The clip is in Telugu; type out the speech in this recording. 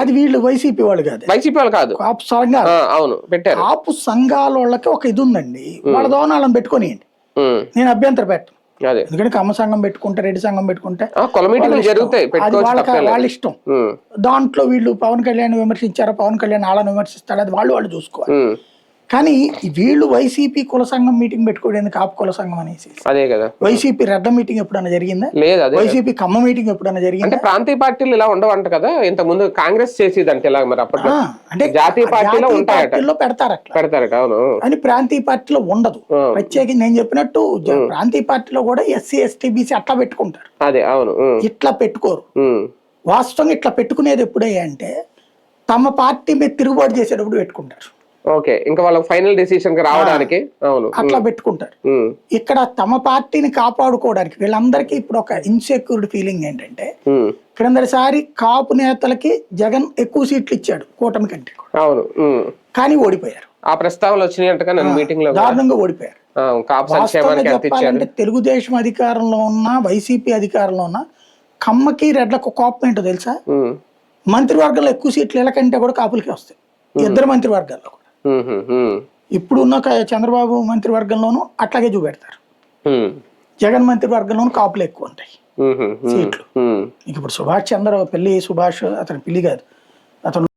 అది వీళ్ళు వైసీపీ వాళ్ళు కాదు, వైసీపీ వాళ్ళు కాదు, కాపు సంఘాలు. అవును పెట్టారు. కాపు సంఘాల వాళ్ళకి ఒక ఇది ఉందండి, వాళ్ళ దోనాలను పెట్టుకొనియండి, నేను అభ్యంతర పెట్టను. ఎందుకంటే కమ్మ సంఘం పెట్టుకుంటే, రెడ్డి సంఘం పెట్టుకుంటే అది వాళ్ళ ఇష్టం. దాంట్లో వీళ్ళు పవన్ కళ్యాణ్ విమర్శించారా, పవన్ కళ్యాణ్ వాళ్ళని విమర్శిస్తాడు, అది వాళ్ళు చూసుకోవాలి. కానీ వీళ్ళు వైసీపీ కుల సంఘం మీటింగ్ పెట్టుకోవడానికి కాపు కుల సంఘం అనేసి, అదే కదా. వైసీపీ రెడ్డ మీటింగ్ ఎప్పుడైనా జరిగిందా? లేదు. వైసీపీ కమ్మ మీటింగ్ ఎప్పుడైనా జరిగిందా? ప్రాంతీయ పార్టీలు ఇలా ఉండవంట కదా, ఇంత ముందు కాంగ్రెస్ చేసేదంటే ఇలా, మరి అప్పట్లో అంటే జాతీయ పార్టీలో ఉంటాయట, పెడతారట. అవును, అని ప్రాంతీయ పార్టీలో ఉండదు. ప్రత్యేకించి నేను చెప్పినట్టు ప్రాంతీయ పార్టీలో కూడా ఎస్సీ ఎస్టీ బీసీ అట్లా పెట్టుకుంటారు. అదే, అవును, ఇట్లా పెట్టుకోరు. వాస్తవంగా ఇట్లా పెట్టుకునేది ఎప్పుడయ్యా అంటే తమ పార్టీ మీద తిరుగుబాటు చేసేటప్పుడు పెట్టుకుంటారు. ఓకే, ఇంకా వాళ్ళ ఫైనల్ డెసిషన్ కి రావడానికి. అవును, అట్లా పెట్టుకుంటారు. ఇక్కడ తమ పార్టీని కాపాడుకోవడానికి వీళ్ళందరికీ ఇప్పుడు ఒక ఇన్సెక్యూర్డ్ ఫీలింగ్ ఏంటంటే, క్రిందటిసారి కాపు నేతలకి జగన్ ఎక్కువ సీట్లు ఇచ్చాడు కూటమి కంటే. అవును, కానీ ఓడిపోయారు. ఆ ప్రస్తావనలు వచ్చినాయి మీటింగ్ లో, దారుణంగా ఓడిపోయారు. చెప్పాలంటే తెలుగుదేశం అధికారంలో ఉన్న, వైసీపీ అధికారంలో ఉన్న కమ్మకి రెడ్లకు కోపం ఏంటో తెలుసా? మంత్రివర్గంలో ఎక్కువ సీట్లు వీళ్ళకంటే కూడా కాపులకి వస్తాయి, ఇద్దరు మంత్రివర్గాల్లో. ఇప్పుడు ఉన్న చంద్రబాబు మంత్రివర్గంలోనూ అట్లాగే చూపెడతారు, జగన్ మంత్రివర్గంలోనూ కాపులు ఎక్కువ ఉంటాయి సీట్లు. ఇప్పుడు సుభాష్ చంద్ర పెళ్లి సుభాష్ అతని పెళ్లి కాదు, అతను